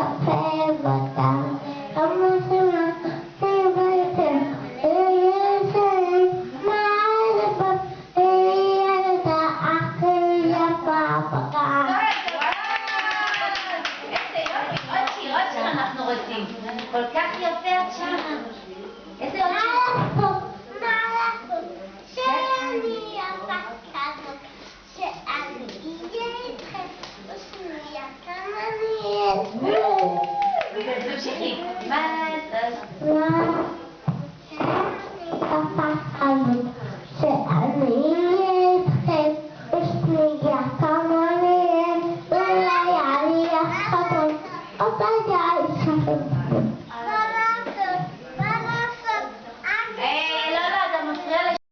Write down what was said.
יפה וטוב, כמה שמחתי ביותר, מה לבוא, ילדה הכי יפה בגן. עוד שיר אנחנו רוצים. כל כך יפה את שמה. איזה עוד שיר? מה לעשות? שאני יפה כזאת, שאני אהיה איתכם, ושנייה כמה אני אהיה איתכם. תמשיכי. מה לעשות? שאני יפה כזאת, שאני אהיה איתכם, ושנייה כמה אני אהיה, ואולי אני אחתום, אבל די שכם.